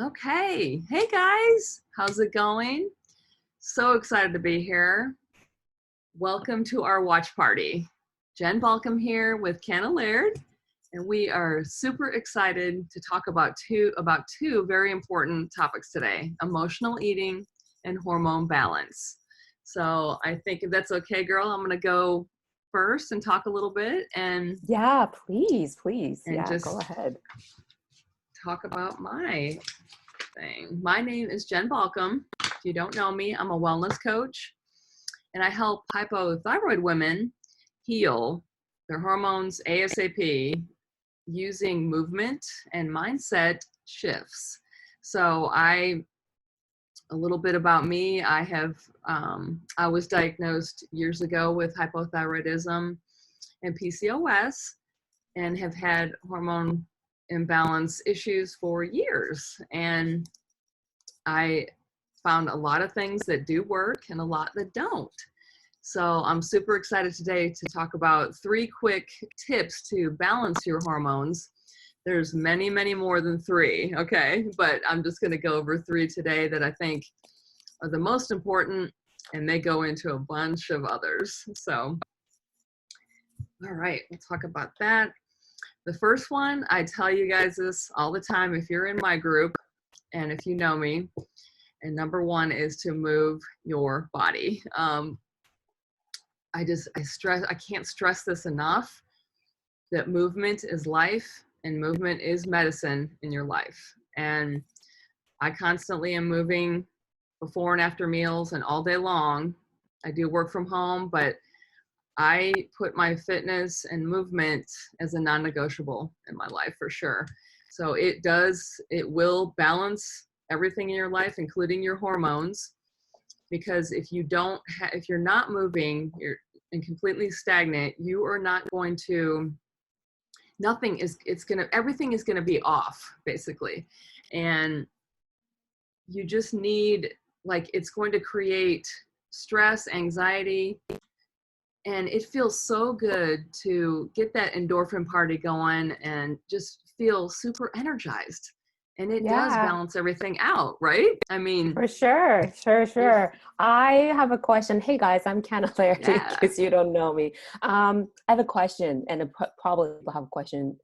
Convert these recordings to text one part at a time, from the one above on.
Okay. Hey guys, how's it going? So excited to be here. Welcome to our watch party. Jen Baucom here with Kanna, and we are super excited to talk about two very important topics today: emotional eating and hormone balance. So I think if that's okay, girl, I'm gonna go first and talk a little bit Yeah, please. and Yeah, just go ahead. talk about my thing. My name is Jen Baucom. If you don't know me, I'm a wellness coach, and I help hypothyroid women heal their hormones ASAP using movement and mindset shifts. So a little bit about me. I was diagnosed years ago with hypothyroidism and PCOS, and have had hormone imbalance issues for years. And I found a lot of things that do work and a lot that don't. So I'm super excited today to talk about 3 quick tips to balance your hormones. There's many more than 3, okay? But I'm just gonna go over 3 today that I think are the most important, and they go into a bunch of others. So, all right, we'll talk about that. The first one, I tell you guys this all the time if you're in my group and if you know me, and number 1 is to move your body. I can't stress this enough, that movement is life and movement is medicine in your life. And I constantly am moving before and after meals and all day long. I do work from home, but I put my fitness and movement as a non-negotiable in my life for sure. So it will balance everything in your life, including your hormones. Because if you're not moving, you're and completely stagnant, you are not going to, everything is gonna be off basically. And you just need, it's going to create stress, anxiety, and it feels so good to get that endorphin party going and just feel super energized. And it does Yeah, balance everything out, right? I mean, for sure. if, I have a question. Hey guys, I'm Kanna in yeah. case you don't know me. I have a question, and probably will have a question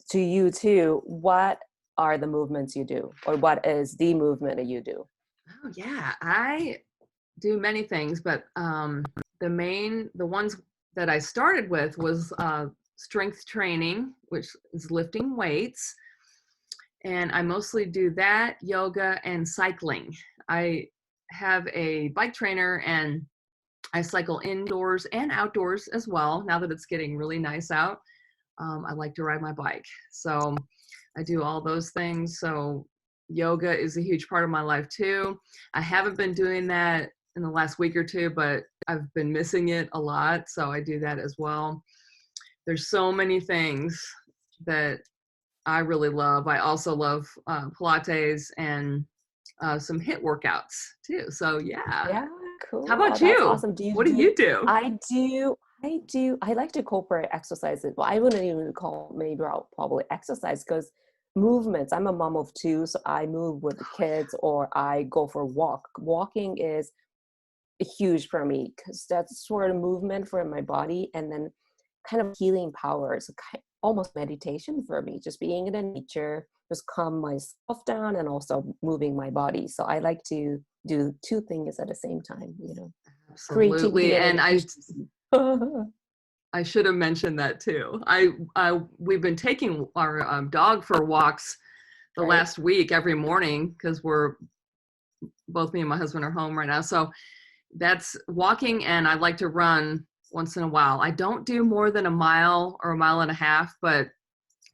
to you too. What are the movements you do, or what is the movement that you do? Oh yeah, I do many things, but the ones that I started with was strength training, which is lifting weights. And I mostly do that, yoga, and cycling. I have a bike trainer, and I cycle indoors and outdoors as well. Now that it's getting really nice out, I like to ride my bike. So I do all those things. So yoga is a huge part of my life too. I haven't been doing that in the last week or 2, but I've been missing it a lot. So I do that as well. There's so many things that I really love. I also love Pilates and some HIIT workouts too. So yeah. Yeah, How cool. Oh, about that's you? awesome. Do you What do do? you do? I do. I do. I like to incorporate exercises. Well, I wouldn't even call maybe I'll probably exercise because movements. I'm a mom of 2, so I move with the kids or I go for a walk. Walking is huge for me because that's sort of movement for my body and then kind of healing power. It's almost meditation for me, just being in the nature, just calm myself down and also moving my body. So I like to do 2 things at the same time, creating Absolutely. And healing. I should have mentioned that too. We've been taking our dog for walks the Right? last week every morning because both me and my husband are home right now. So that's walking, and I like to run once in a while. I don't do more than a mile or a mile and a half, but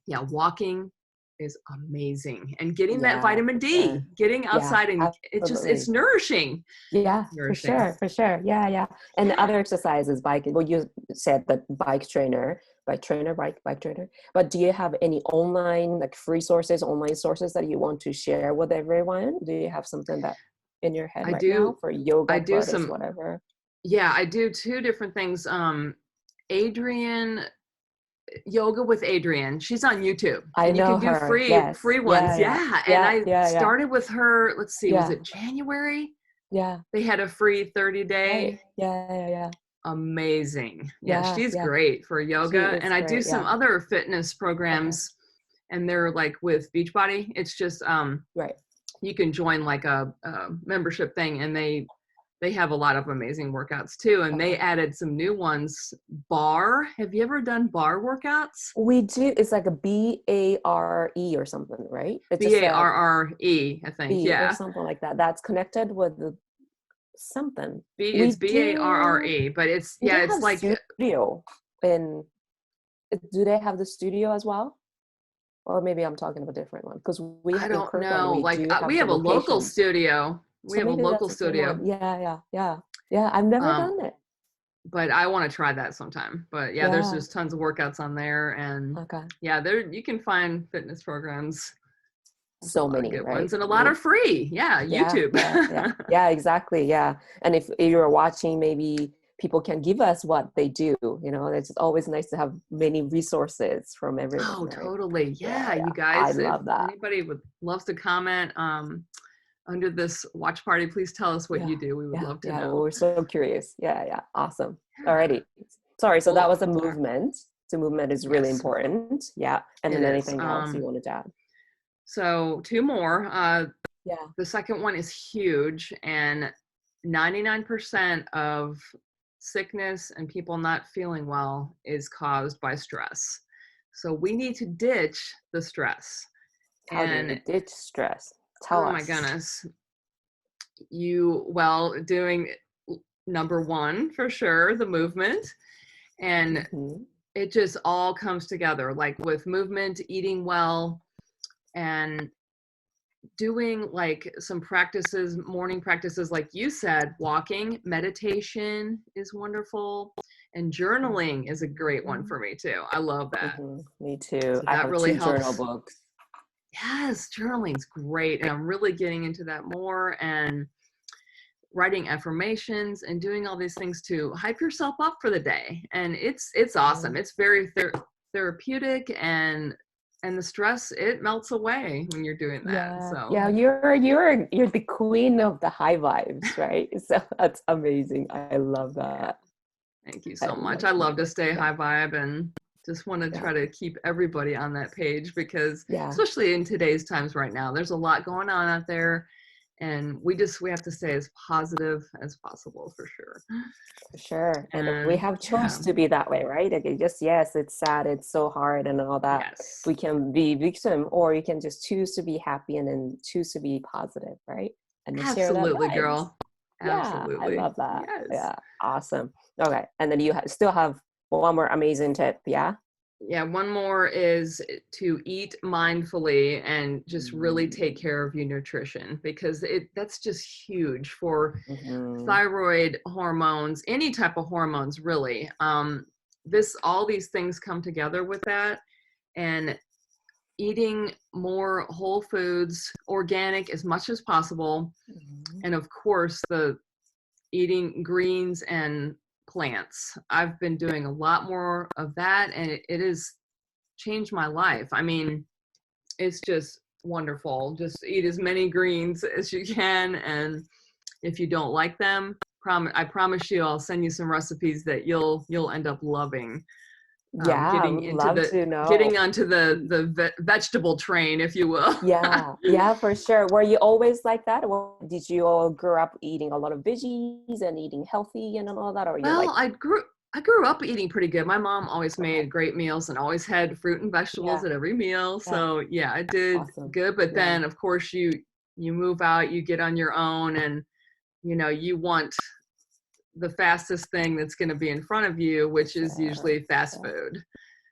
yeah, walking is amazing. And getting that Yeah, vitamin for D, sure. getting Yeah, outside, and it's absolutely. nourishing. Yeah, It's for nourishing. sure, for sure. Yeah. And the Yeah. other exercises, well, you said that bike trainer. But do you have any online, like free sources, online sources that you want to share with everyone? Do you have something that in your head I right now do for I yoga, do Pilates, some whatever? Yeah, I do 2 different things. Adrian Yoga with Adrienne. She's on YouTube, I and you know can do her. free Yes. ones. Yeah. Yeah. And Yeah. I Yeah. Yeah. started with her, let's see, was Yeah. it January? Yeah. They had a free 30-day. Right. Yeah. Yeah. Yeah. Amazing. Yeah, Yeah. she's Yeah. great for She yoga. is And I do great. some Yeah. other fitness Okay. programs, and they're like with Beachbody. It's just Right. you can join like a membership thing, and they have a lot of amazing workouts too. And they Okay. added some new ones. Bar. Have you ever done bar workouts? We do. It's like a BARE or something, right? It's just a BARRE, I think. B or Yeah. something like that. That's connected with the something. We It's do. BARRE, but it's Do they it's have like studio in? Do they have the studio as well? Or maybe I'm talking of a different one because we I in don't Kirkland know. we Like do have we the have a local location. studio. We So have a maybe local that's the same studio. one. Yeah, yeah, yeah, yeah. I've never Um, done it. but I want to try that sometime. But yeah, there's Yeah. just tons of workouts on there, and Okay. yeah, there you can find fitness programs. There's a So lot of many, good right? ones, and a lot are free. Yeah, Yeah, YouTube. yeah, yeah, yeah, exactly. Yeah. And if you're watching, maybe people can give us what they do. It's always nice to have many resources from everyone, Oh, right? totally. Yeah, Yeah, you yeah. I guys, if love that. anybody would loves to comment under this watch party, please tell us what Yeah, you do. We would yeah, love to yeah. know. We're so curious. Yeah, yeah. Awesome. Yeah. Alrighty. Sorry. So that Well, was a movement. So movement is really yes, important. Yeah. And it then is. anything else you wanted to add? So two more. Yeah. The second one is huge, and 99% of sickness and people not feeling well is caused by stress. So we need to ditch the stress. How do we And ditch stress? Tell oh my us. goodness, doing number one for sure, the movement. And Mm-hmm. it just all comes together, like with movement, eating well, and doing like some practices, morning practices, like you said, walking, meditation is wonderful, and journaling is a great one for me too. I love that. Mm-hmm. Me too. So I that have really 2 journal helps. books. Yes, journaling's great, and I'm really getting into that more, and writing affirmations and doing all these things to hype yourself up for the day. And it's awesome. It's very therapeutic, and the stress, it melts away when you're doing that. Yeah, So yeah, you're the queen of the high vibes, right? So that's amazing. I love yeah, that. thank you I so much. love I love that. to stay Yeah, high vibe, and just want to yeah, try to keep everybody on that page, because yeah, especially in today's times right now, there's a lot going on out there, and we have to stay as positive as possible for sure. for sure. And we And have yeah, chose to be that way, right? Like it just yes, it's sad, it's so hard, and all that. yes, We can be victim, or you can just choose to be happy and then choose to be positive, right? And then share that absolutely, vibes. girl. Yeah, I Absolutely. love that. Yes. Yeah, awesome. Okay, and then you still have one more amazing tip, yeah? Yeah, one more is to eat mindfully and just really take care of your nutrition, because that's just huge for Mm-hmm. thyroid hormones, any type of hormones really. All these things come together with that, and eating more whole foods, organic as much as possible, Mm-hmm. and of course the eating greens and plants. I've been doing a lot more of that, and it has changed my life. I mean, it's just wonderful. Just eat as many greens as you can, and if you don't like them, I promise you, I'll send you some recipes that you'll end up loving. Yeah, I would love to know. Getting onto the vegetable train, if you will. Yeah, yeah, for sure. Were you always like that? Or did you all grow up eating a lot of veggies and eating healthy and all that? Or you're Well, like, I grew up eating pretty good. My mom always okay, made great meals and always had fruit and vegetables yeah, at every meal. yeah, So yeah, I did awesome. good. But Yeah, then of course you move out, you get on your own, and you want the fastest thing that's going to be in front of you, for which is sure. usually fast Yeah, food. So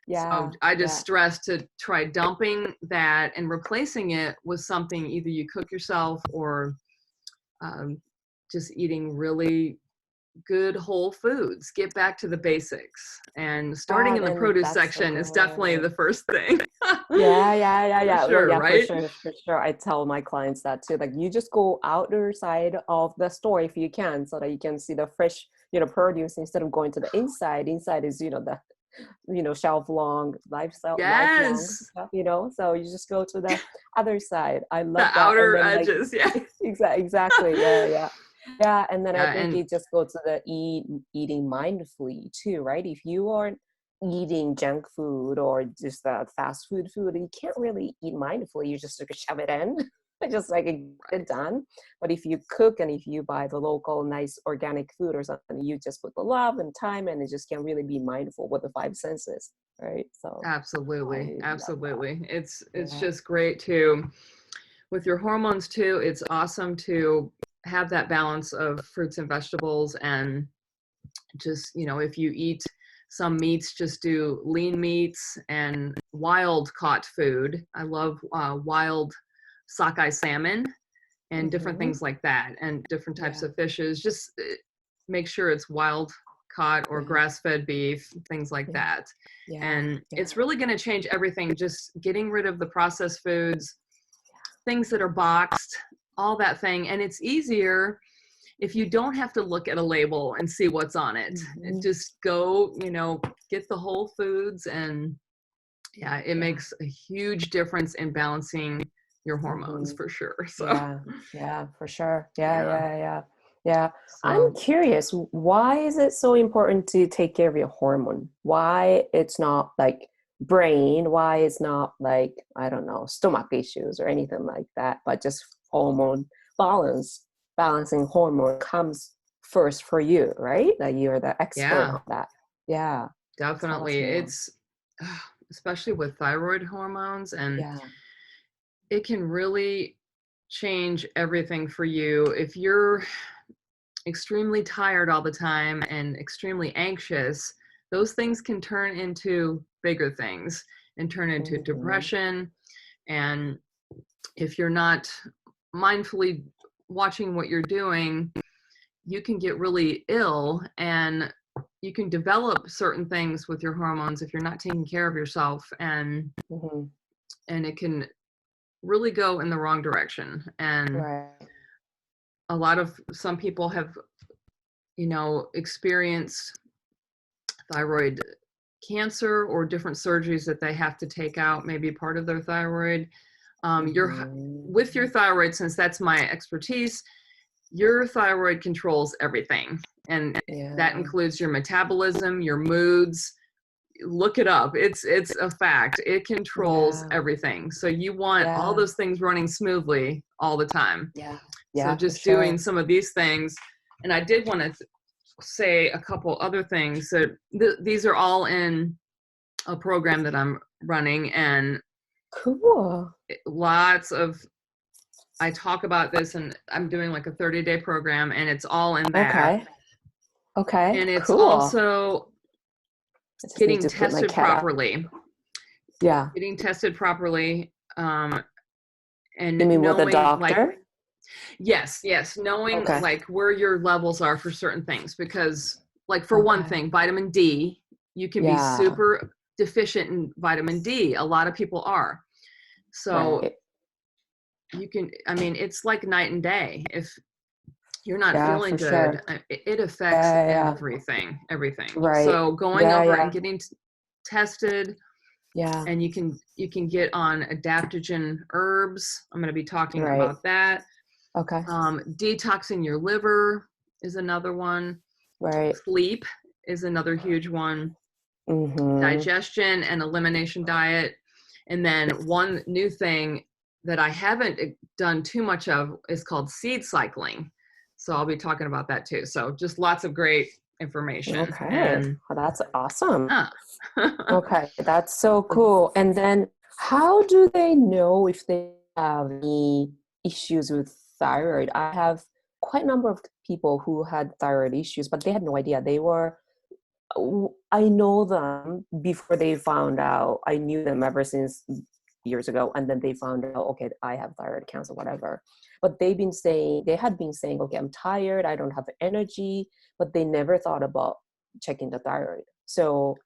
yeah, I just yeah. stress to try dumping that and replacing it with something either you cook yourself, or um, just eating really good whole foods. Get back to the basics, and starting in the And produce that's so section is definitely good. the first thing. Yeah, yeah, yeah, For yeah. Well, sure, yeah, for right? sure, for sure. I tell my clients that too. Like, you just go outer side of the store if you can, so that you can see the fresh, produce instead of going to the inside. Inside is, shelf long lifelong Yes. stuff, so you just go to the other side. I The love that. And outer then like edges. Yeah. exactly. Yeah, and then I Yeah. think And it just goes to the eating mindfully too, right? If you are eating junk food or just fast food, you can't really eat mindfully. You just shove it in, just like get it done. But if you cook and if you buy the local nice organic food or something, you just put the love and time, and it just can really be mindful with the five senses, right? So absolutely. I love that. Absolutely. It's Yeah. just great to, with your hormones too, it's awesome to have that balance of fruits and vegetables. And just, if you eat some meats, just do lean meats and wild caught food. I love wild sockeye salmon and different Mm-hmm. things like that, and different types Yeah. of fishes. Just make sure it's wild caught or Yeah. grass-fed beef, things like Yeah. that. Yeah. And Yeah. it's really going to change everything, just getting rid of the processed foods, things that are boxed, all that thing. And it's easier if you don't have to look at a label and see what's on it. Mm-hmm. Just go, get the whole foods. And yeah, it Yeah. makes a huge difference in balancing your hormones Mm-hmm. for sure. So Yeah, for sure. yeah. Yeah. I'm So curious, why is it so important to take care of your hormone? Why it's not like brain, why it's not like, I don't know, stomach issues or anything like that, but just hormone balancing hormone comes first for you, right? Like you're the expert yeah, on that. Yeah. Tell us definitely. more. It's especially with thyroid hormones, and Yeah. it can really change everything for you. If you're extremely tired all the time and extremely anxious, those things can turn into bigger things and turn into Mm-hmm. depression. And if you're not mindfully watching what you're doing, you can get really ill, and you can develop certain things with your hormones if you're not taking care of yourself. Mm-hmm. And it can really go in the wrong direction. And Right. some people have, experienced thyroid cancer or different surgeries that they have to take out maybe part of their thyroid. With your Mm-hmm. thyroid, since that's my expertise, your thyroid controls everything, and that Yeah. includes your metabolism, your moods. Look it up. It's a fact. It controls Yeah. everything. So you want all Yeah. those things running smoothly all the time. Yeah. So Yeah, for just doing sure. some of these things. And I did want to say a couple other things. So these are all in a program that I'm running, and Cool. lots of, I talk about this, and I'm doing like a 30-day program, and it's all in that. Okay. Okay. And it's Cool. also I just need getting to put my tested cat up. properly, Yeah. getting tested properly, You and mean with a knowing like, doctor? yes, knowing Okay. like where your levels are for certain things. Because like for one Okay. thing, vitamin D, you can be Yeah. super deficient in vitamin D. A lot of people are. So Right. it's like night and day. If you're not Yeah, feeling for good, sure. it affects Yeah. everything. Right. So going Yeah. over and Yeah. getting tested, Yeah. and you can get on adaptogen herbs. I'm going to be talking Right. about that. Okay. Detoxing your liver is another one. Right. Sleep is another huge one. Mm-hmm. Digestion and elimination diet. And then one new thing that I haven't done too much of is called seed cycling. So I'll be talking about that too. So just lots of great information. Okay. And Well, that's awesome. ah. Okay, that's so cool. And then how do they know if they have any issues with thyroid? I have quite a number of people who had thyroid issues, but they had no idea. I know them before they found out. I knew them ever since years ago, and then they found out, okay, I have thyroid cancer, whatever. But they had been saying, okay, I'm tired, I don't have energy, but they never thought about checking the thyroid. So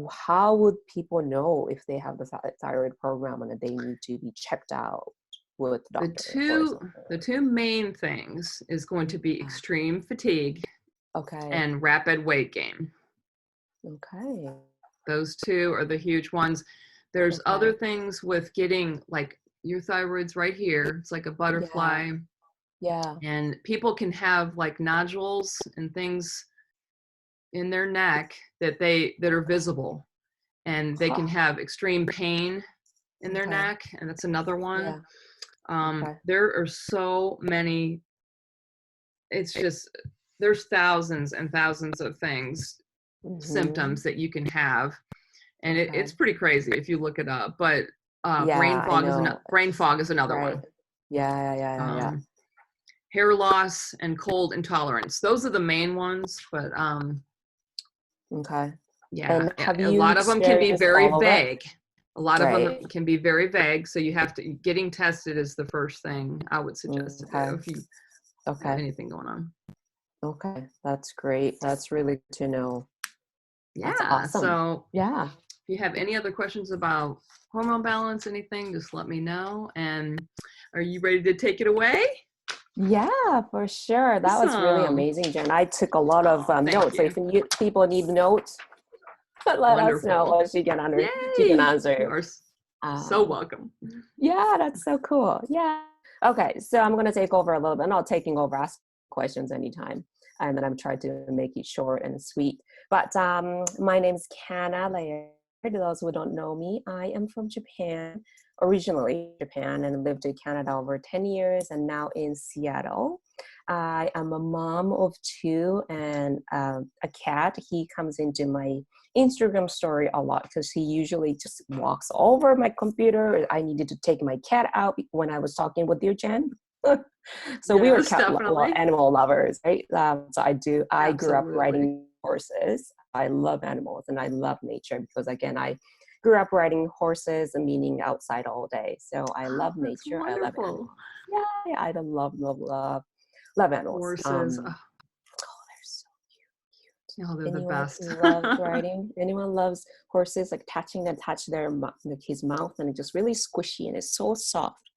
how would people know if they have the thyroid program and that they need to be checked out with the the doctor or two something? the two main things is going to be Yeah. extreme fatigue Okay. and rapid weight gain. Okay. Those two are the huge ones. There's Okay. other things with getting, like, your thyroid's right here. It's like a butterfly. Yeah. And people can have like nodules and things in their neck that are visible, and they can Huh. have extreme pain in their Okay. neck, and that's another one. Yeah. Okay. There are so many. It's just, there's thousands and thousands of things, Mm-hmm. symptoms that you can have, and Okay. it's pretty crazy if you look it up. But Yeah, I know. brain fog is another Right. one. Yeah. um, Hair loss and cold intolerance, those are the main ones. But Okay. yeah, And have a you lot of them can be experienced very all of it? vague. A lot of them Right. can be very vague, so you have to, getting tested is the first thing I would suggest to do Okay. if you have Okay. anything going on. Okay. That's great. That's really good to know. That's Yeah, awesome. so Yeah. if you have any other questions about hormone balance, anything, just let me know. And are you ready to take it away? Yeah, for sure. That was really Awesome. amazing, Jen. I took a lot of Oh, thank notes. So you. if people need notes, let us know, Wonderful. or she can Yay, you answer. are so Um, welcome. yeah, that's so cool. Yeah. Okay, so I'm gonna take over a little bit. Not taking over, ask questions anytime, and then I'm trying to make it short and sweet. But my name's Kanna. For those who don't know me, I am from Japan, originally Japan, and lived in Canada over 10 years, and now in Seattle. I am a mom of two and a cat. He comes into my Instagram story a lot because he usually just walks over my computer. I needed to take my cat out when I was talking with you, Jen. So we were Yes, definitely. animal lovers, right? So I grew up Absolutely. riding horses. I love animals and I love nature because, again, I grew up riding horses and meaning outside all day. So I Oh, love that's nature. I love wonderful. animals. Yeah, I love animals. Horses. Oh, Oh, they're so oh, they're cute. the Anyone best. who loves riding? Anyone loves horses? Like touch like his mouth, and it's just really squishy and it's so soft.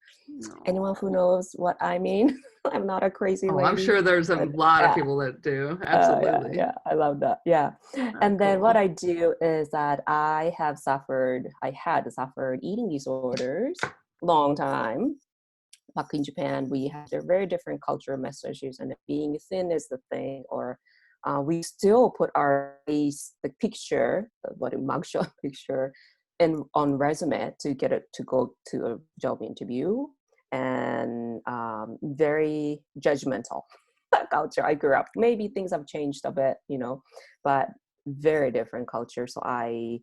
Anyone who No. knows what I mean? I'm not a crazy Oh, I'm lady, sure there's a but lot of yeah, people that do. Absolutely. yeah, I love that. Yeah. Oh, And then what cool. I do is that I had suffered eating disorders long time. Back in Japan, we had a very different cultural messages, and being thin is the thing, or we still put our face, the picture, what a mugshot picture, in on resume to get it to go to a job interview, and very judgmental culture. I grew up. Maybe things have changed a bit, but very different culture. So I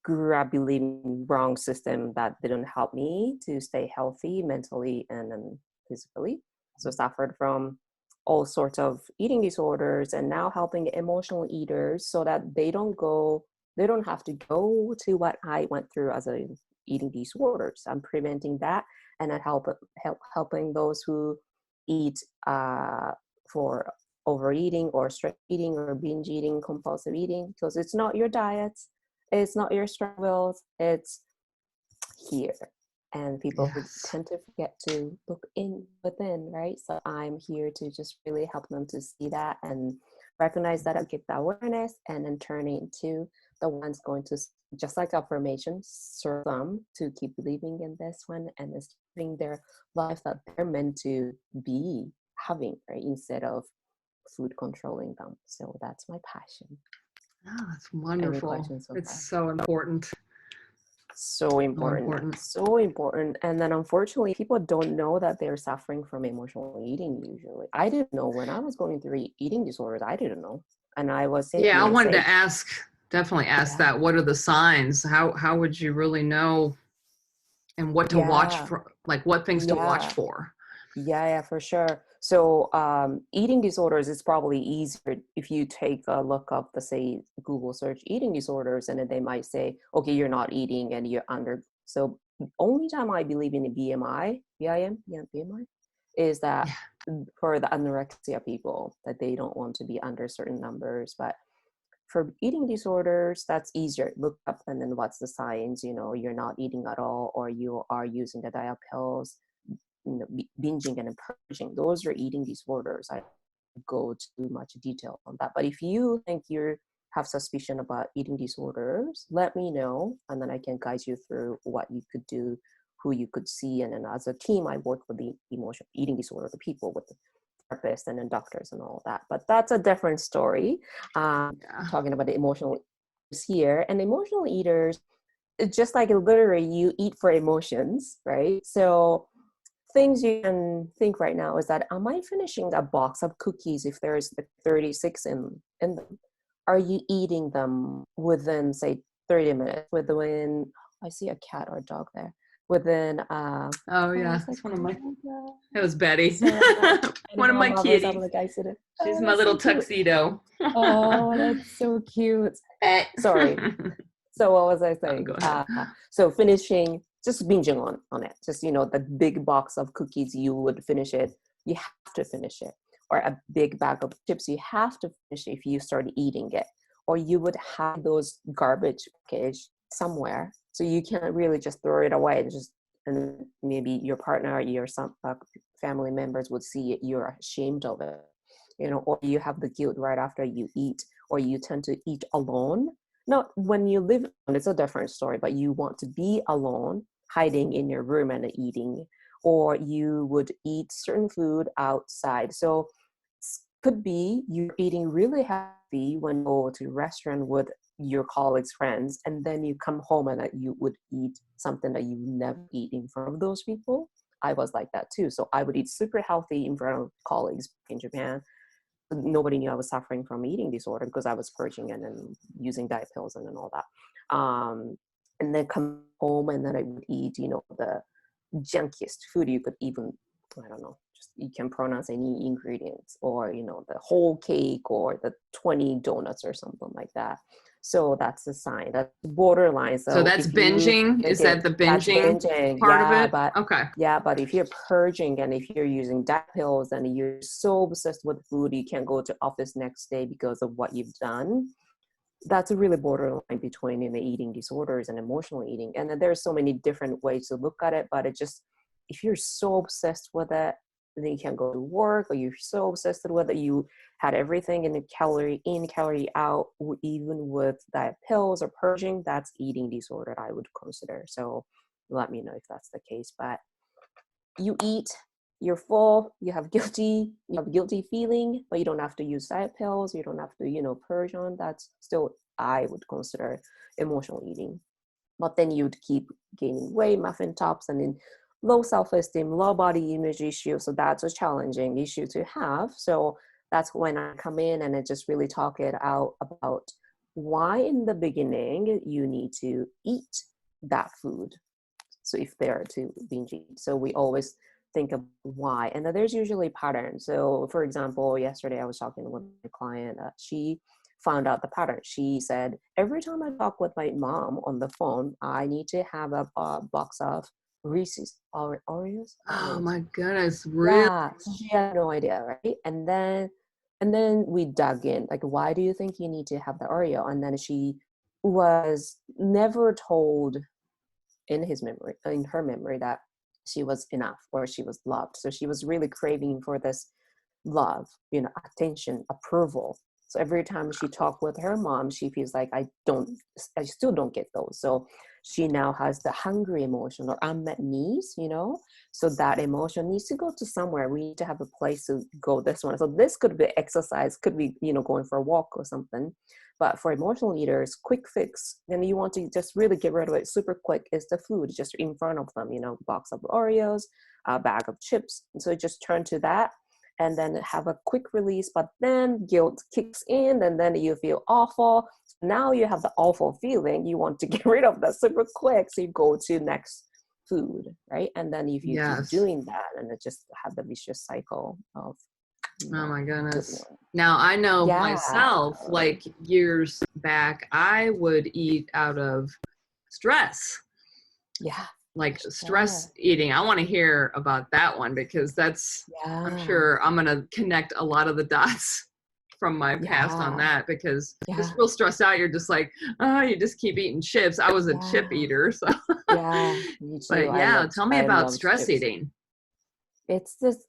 grew up believing wrong system that didn't help me to stay healthy mentally and physically. So suffered from all sorts of eating disorders, and now helping emotional eaters so that they don't have to go to what I went through as a eating disorders. I'm preventing that, and I helping those who eat for overeating or stress eating or binge eating, compulsive eating, because it's not your diet, it's not your struggles, it's here. And people who Yes. tend to forget to look in within, right? So I'm here to just really help them to see that and recognize that, I'll give the awareness, and then turn it into the ones going to, just like affirmations, serve them to keep believing in this one and living their life that they're meant to be having, right? Instead of food controlling them. So that's my passion. Oh, that's Any wonderful. questions so far? It's so important. So So important, important. so important. And then unfortunately, people don't know that they're suffering from emotional eating usually. I didn't know when I was going through eating disorders. I didn't know. And I was Yeah, I being wanted safe. to ask, definitely ask Yeah. that. What are the signs? How would you really know, and what to watch Yeah. for, like what things to watch Yeah. for? Yeah, for sure. So eating disorders is probably easier if you take a look up the, say, Google search eating disorders, and then they might say, okay, you're not eating and you're under. So the only time I believe in the BMI, BMI, is that Yeah. for the anorexia people, that they don't want to be under certain numbers. But for eating disorders, that's easier. Look up and then what's the signs, you're not eating at all, or you are using the diet pills, binging and purging. Those are eating disorders. I don't go too much detail on that. But if you think you're have suspicion about eating disorders, let me know, and then I can guide you through what you could do, who you could see. And then as a team, I work with the emotional eating disorder, the people, with the therapists and then doctors and all that. But that's a different story. Yeah. Talking about the emotional eaters here, and emotional eaters, it's just like literally you eat for emotions, right? So things you can think right now is that, am I finishing a box of cookies if there's like 36 in them? Are you eating them within, say, 30 minutes? Within, I see a cat or a dog there. Within, Oh what yeah, was that it's one of my. called? It was Betty. So One of my kitties. She's my that's little so cute. tuxedo. Oh, that's so cute. Sorry. So what was I Oh, saying? go ahead. So finishing, just binging on it. Just, the big box of cookies, you would finish it. You have to finish it. Or a big bag of chips, you have to finish it if you start eating it. Or you would have those garbage package somewhere. So you can't really just throw it away and maybe your partner or your family members would see it. You're ashamed of it, or you have the guilt right after you eat, or you tend to eat alone. Not when you live alone, it's a different story, but you want to be alone, hiding in your room and eating, or you would eat certain food outside. So could be you're eating really healthy when you go to a restaurant with your colleagues, friends, and then you come home and that you would eat something that you never eat in front of those people. I was like that too. So I would eat super healthy in front of colleagues in Japan. Nobody knew I was suffering from eating disorder because I was purging and then using diet pills and then all that. And then come home and then I would eat, the junkiest food you could even, I don't know, just you can pronounce any ingredients, or, the whole cake or the 20 donuts or something like that. So that's a sign. That's borderline. So So that's if you binging? Is that the that's binging binging, part of yeah, it? but Okay. yeah, but if you're purging and if you're using diet pills and you're so obsessed with food, you can't go to office next day because of what you've done. That's a really borderline between eating disorders and emotional eating. And then there's so many different ways to look at it, but it just, if you're so obsessed with it, then you can't go to work, or you're so obsessed with it, you had everything in the calorie in, calorie out, even with diet pills or purging, that's eating disorder, I would consider. So let me know if that's the case. But you eat, you're full, you have guilty feeling, but you don't have to use diet pills, you don't have to, purge on. That's still, I would consider emotional eating. But then you'd keep gaining weight, muffin tops, and then low self-esteem, low body image issue. So that's a challenging issue to have. So that's when I come in and I just really talk it out about why in the beginning you need to eat that food. So if they're to binge eat. So we always think of why. And then there's usually patterns. So for example, yesterday I was talking with a client. She found out the pattern. She said, every time I talk with my mom on the phone, I need to have a box of Reese's or Oreos. Oh my goodness, really? Yeah, so she had no idea, right? And then we dug in, like, why do you think you need to have the Oreo? And then she was never told in her memory that she was enough or she was loved. So she was really craving for this love, attention, approval. So every time she talked with her mom, she feels like I still don't get those. So she now has the hungry emotion or unmet needs. So that emotion needs to go to somewhere. We need to have a place to go this one. So this could be exercise, could be, going for a walk or something. But for emotional eaters, quick fix, then you want to just really get rid of it super quick, is the food just in front of them, box of Oreos, a bag of chips. And so just turn to that and then have a quick release, but then guilt kicks in and then you feel awful. Now you have the awful feeling. You want to get rid of that super quick. So you go to next food, right? And then if you keep doing that, and it just have the vicious cycle of, oh my goodness. Now I know myself, like years back, I would eat out of stress. Yeah. Like stress eating. I want to hear about that one because that's, I'm sure I'm going to connect a lot of the dots from my past on that, because just real stressed out. You're just like, oh, you just keep eating chips. I was a chip eater. So me too. But yeah, tell me about stress eating. It's just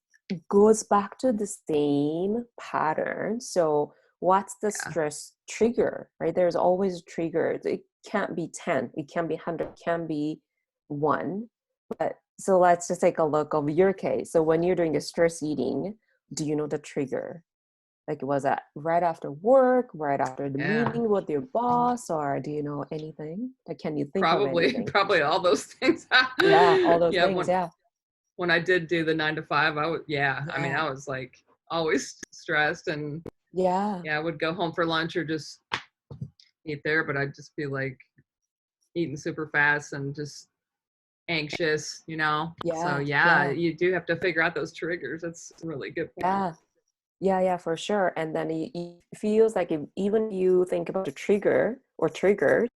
goes back to the same pattern. So what's the Yeah. stress trigger, right? There's always a trigger. It can't be 10, it can be 100, it can be 1. But so let's just take a look of your case. So when you're doing a stress eating, do you know the trigger? Like, was that right after work, right after the Yeah. meeting with your boss, or do you know anything? Like, can you think of Probably, anything? probably all those things. Yeah, all those Yeah. things. Yeah. When I did do the 9 to 5, I mean, Yeah. I was like always stressed, and Yeah. yeah, I would go home for lunch or just eat there, but I'd just be like eating super fast and just anxious, you know? So Yeah. yeah, Yeah. you do have to figure out those triggers. That's a really good point. Yeah. Yeah, yeah, for sure. And then it feels like if, even you think about the trigger or triggers,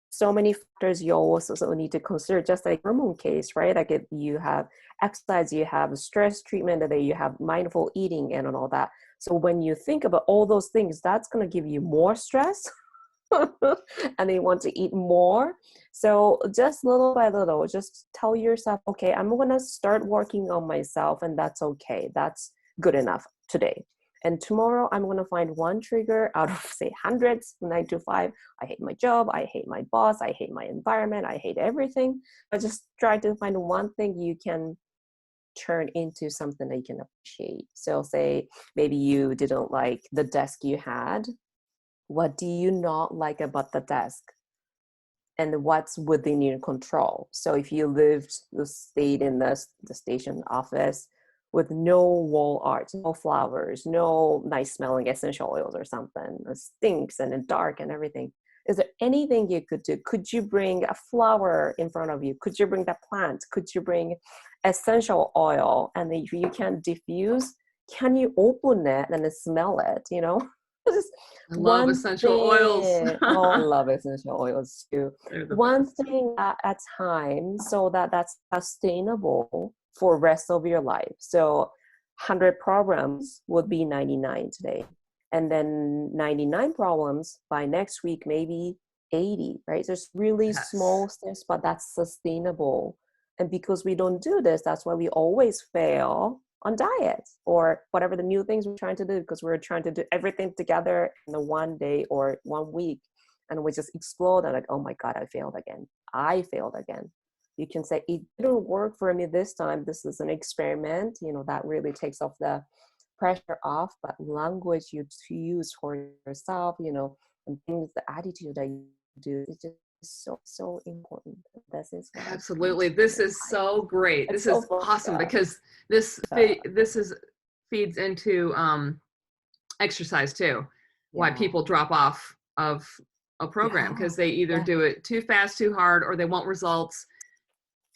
so many factors you also need to consider, just like hormone case, right? Like if you have exercise, you have stress treatment, and then you have mindful eating and all that. So when you think about all those things, that's going to give you more stress and they want to eat more. So just little by little, just tell yourself, okay, I'm going to start working on myself, and that's okay. That's good enough today. And tomorrow, I'm going to find one trigger out of, say, hundreds, 9 to 5. I hate my job. I hate my boss. I hate my environment. I hate everything. But just try to find one thing you can turn into something that you can appreciate. So say maybe you didn't like the desk you had. What do you not like about the desk? And what's within your control? So if you stayed in the station office with no wall art, no flowers, no nice smelling essential oils or something, it stinks and it's dark and everything, is there anything you could do? Could you bring a flower in front of you? Could you bring the plant? Could you bring essential oil? And if you can diffuse, can you open it and then smell it, you know? Just I love one essential oils. thing. Oh, I love essential oils too. They're the One best. thing at a time, so that that's sustainable for rest of your life. So 100 problems would be 99 today. And then 99 problems by next week, maybe 80, right? So it's really Yes. small steps, but that's sustainable. And because we don't do this, that's why we always fail on diets or whatever the new things we're trying to do, because we're trying to do everything together in the one day or 1 week. And we just explode and like, oh my God, I failed again. I failed again. You can say, it didn't work for me this time. This is an experiment. You know, that really takes off the pressure off, but language you to use for yourself, you know, and things, the attitude that you do is just so important. This is what I've come Absolutely. to This is realize. so great. It's This so is fun. awesome Yeah. because this Yeah. this is feeds into exercise too. Why Yeah. people drop off of a program, Yeah. because they either Yeah. do it too fast, too hard, or they want results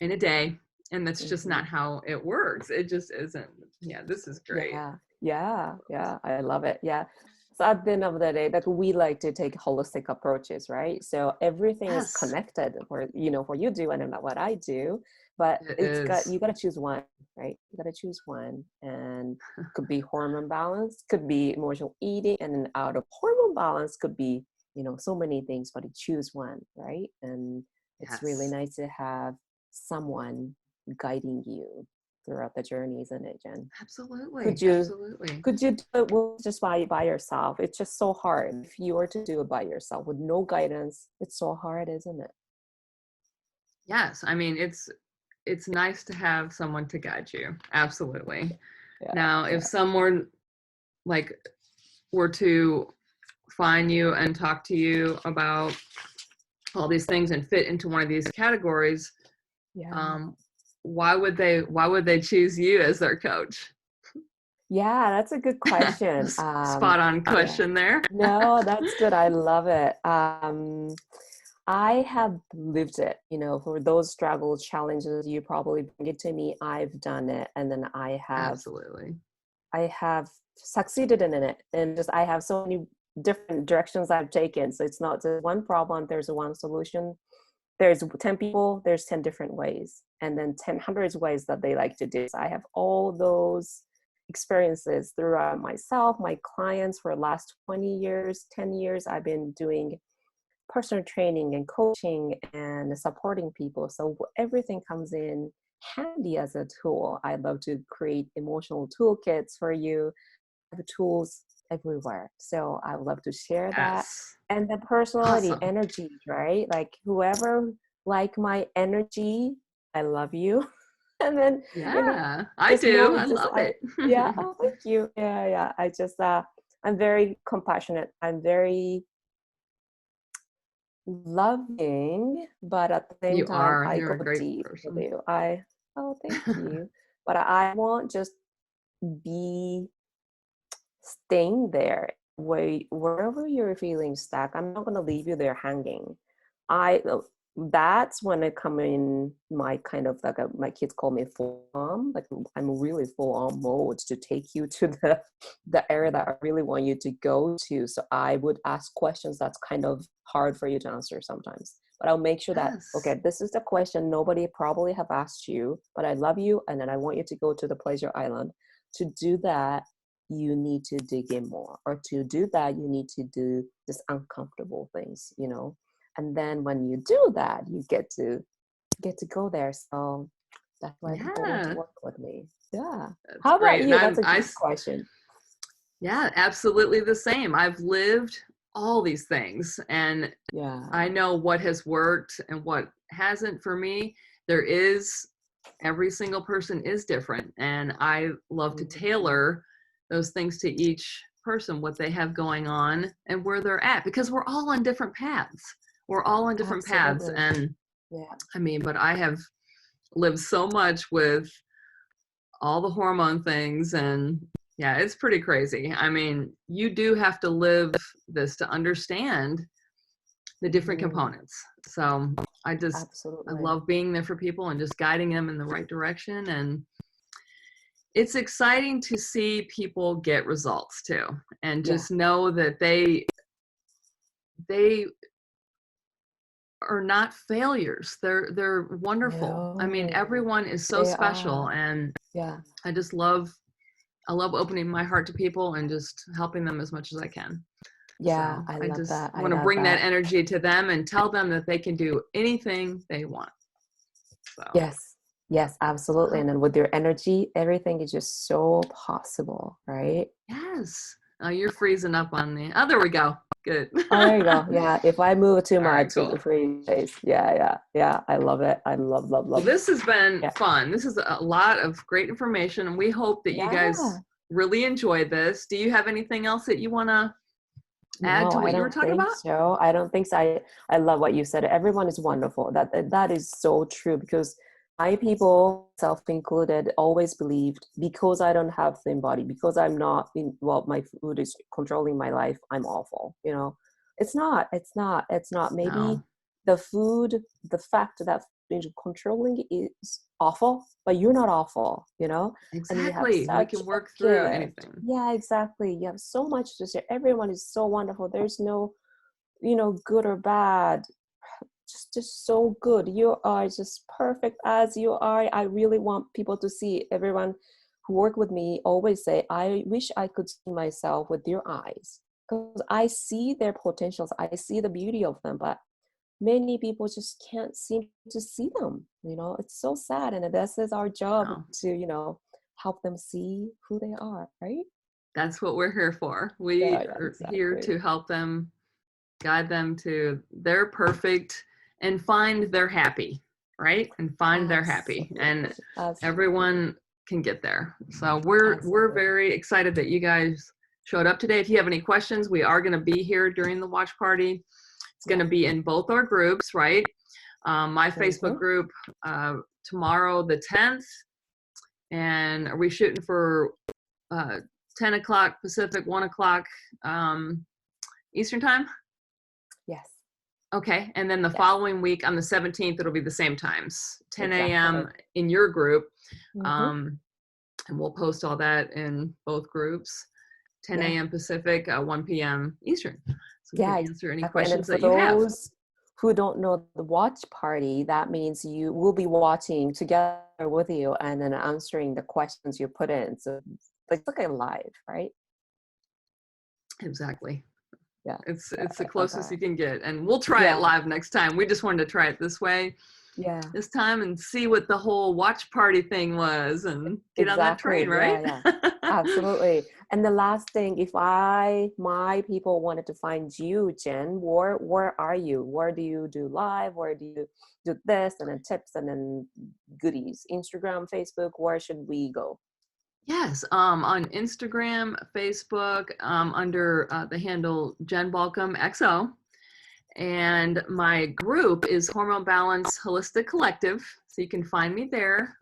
in a day, and that's just Mhm. not how it works. It just isn't. Yeah, this is great. Yeah, yeah, yeah. I love it. Yeah. So at the end of the day, like we like to take holistic approaches, right? So everything is Yes, connected for, you know, for you do and not what I do, but it it's got, is. you got to choose one, right? You got to choose one, and could be hormone balance, could be emotional eating, and then out of hormone balance could be, you know, so many things, but you choose one, right? And it's really Yes, nice to have someone guiding you throughout the journey, isn't it, Jen? absolutely, Could you absolutely. could you do it just by yourself? It's just so hard. If you were to do it by yourself with no guidance, it's so hard, isn't it? Yes, I mean it's nice to have someone to guide you. Absolutely. Yeah, Now, if yeah. someone like were to find you and talk to you about all these things and fit into one of these categories, Yeah. um, why would they choose you as their coach? Yeah, that's a good question. Spot on Yeah. question there. No, that's good. I love it. I have lived it, you know, for those struggles, challenges, you probably bring it to me. I've done it. And then Absolutely. I have succeeded in it. And just, I have so many different directions I've taken. So it's not just one problem, there's one solution. There's 10 people, there's 10 different ways. And then 10 hundreds ways that they like to do. So I have all those experiences throughout myself, my clients for the last 20 years, 10 years, I've been doing personal training and coaching and supporting people. So everything comes in handy as a tool. I love to create emotional toolkits for you, have tools everywhere. So I would love to share that. Yes. And the personality, Awesome. energy, right? Like whoever like my energy, I love you. And then, Yeah, I just know do. I it just, love it. yeah, oh, thank you. Yeah, yeah. I just, I'm very compassionate. I'm very loving, but at the same You time, are. I You're go a great deep with person. you. Oh, thank you. But I won't just be staying there wherever you're feeling stuck. I'm not going to leave you there hanging. I That's when I come in my kind of like my kids call me full on, like I'm really full on mode to take you to the area that I really want you to go to. So I would ask questions that's kind of hard for you to answer sometimes, but I'll make sure that, Yes. okay, this is the question nobody probably have asked you, but I love you, and then I want you to go to the pleasure island. To do that, you need to dig in more, or to do that you need to do this uncomfortable things, and then when you do that, you get to go there. So that's why people want to Yeah, work with me. Yeah. that's How about great. And you? That's a great question. yeah, absolutely the same. I've lived all these things and I Yeah. know what has worked and what hasn't for me. Every single person is different. And I love to Mhm. tailor those things to each person, what they have going on and where they're at, because we're all on different paths. We're all on different paths. Absolutely. And Yeah. I mean, but I have lived so much with all the hormone things and yeah, it's pretty crazy. I mean, you do have to live this to understand the different Mhm. components. So I Absolutely. love being there for people and just guiding them in the right direction. And it's exciting to see people get results too, and Yeah. just know that they are not failures. They're wonderful. I mean, No, everyone is so they special, are. and Yeah. I just love opening my heart to people and just helping them as much as I can. Yeah, So I I love just that. I want to love bring that that. energy to them and tell them that they can do anything they want. So, Yes. Yes, absolutely. And then with your energy, everything is just so possible, right? yes. Oh, you're freezing up on me. Oh, there we go. Good. Oh, there you go. Yeah. If I move too All right, much, it's a cool. free space. Yeah, yeah, yeah. I love it. I love, love, Well, love. this has been Yeah. fun. This is a lot of great information, and we hope that you guys Yeah. really enjoyed this. Do you have anything else that you want to add No, to I what you were don't talking think about? so. I don't think so. I love what you said. Everyone is wonderful. That is so true, because I people, self included, always believed because I don't have thin body, because I'm not in, well, my food is controlling my life, I'm awful. It's not. It's not. It's not. Maybe No, the food, the fact that food is controlling is awful, but you're not awful. And you have exactly. We such can a work through gift. anything. Yeah, exactly. You have so much to share. Everyone is so wonderful. There's no, good or bad. Just so good. You are just perfect as you are. I really want people to see. Everyone who work with me always say, I wish I could see myself with your eyes, because I see their potentials. I see the beauty of them, but many people just can't seem to see them. It's so sad. And this is our job No, to, help them see who they are, right? that's what we're here for. Yeah, We yeah, are here exactly. to help them, guide them to their perfect and find their happy, right? And find their happy. And Absolutely. Absolutely. everyone can get there. So we're Absolutely. very excited that you guys showed up today. If you have any questions, we are going to be here during the watch party. It's going Yeah. to be in both our groups, right? My Facebook Mm-hmm. group tomorrow, the 10th, and are we shooting for uh, 10 o'clock Pacific, 1 o'clock Eastern time? Yes. Okay, and then the Yes. following week on the 17th, it'll be the same times, 10 Exactly. a.m. in your group. Mm-hmm. Um, and we'll post all that in both groups, 10 Yeah. a.m. Pacific, 1 p.m. Eastern. So we Yeah, can answer any exactly. And then questions for that you have. those who don't know the watch party, that means you will be watching together with you and then answering the questions you put in. So it's like a live, right? Exactly. Yeah. It's the I love closest that. you can get. And we'll try it Yeah. live next time. We just wanted to try it this way Yeah. this time and see what the whole watch party thing was and get on that Exactly. train, Yeah. right? Yeah. Absolutely. And the last thing, if my people wanted to find you, Jen, where are you? Where do you do live? Where do you do this and then tips and then goodies? Instagram, Facebook, where should we go? Yes, on Instagram, Facebook, under the handle Jen Baucom XO. And my group is Hormone Balance Holistic Collective. So you can find me there.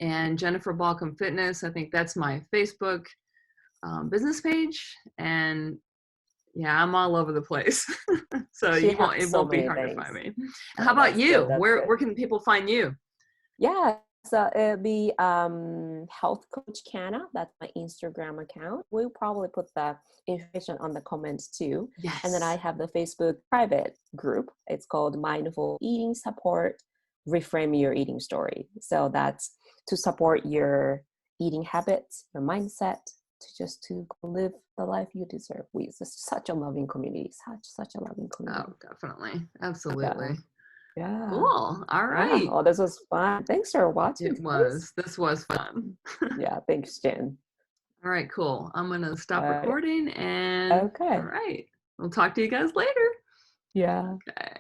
And Jennifer Baucom Fitness, I think that's my Facebook business page. And yeah, I'm all over the place. So She it has so won't be many hard to things. find me. Oh, How about that's you? good. That's Where good. can people find you? Yeah, so it'll be Health Coach Kanna. That's my Instagram account. We'll probably put the information on the comments too. Yes. And then I have the Facebook private group. It's called Mindful Eating Support, Reframe Your Eating Story. So that's to support your eating habits, your mindset, to live the life you deserve. It's just such a loving community, such a loving community. Oh, definitely. Absolutely. Yeah. Cool. All Yeah. right. Oh, this was fun. Thanks for watching. It was. This was fun. Yeah. Thanks, Jen. All right, cool. I'm going to stop All right. recording and Okay. all right. We'll talk to you guys later. Yeah. Okay.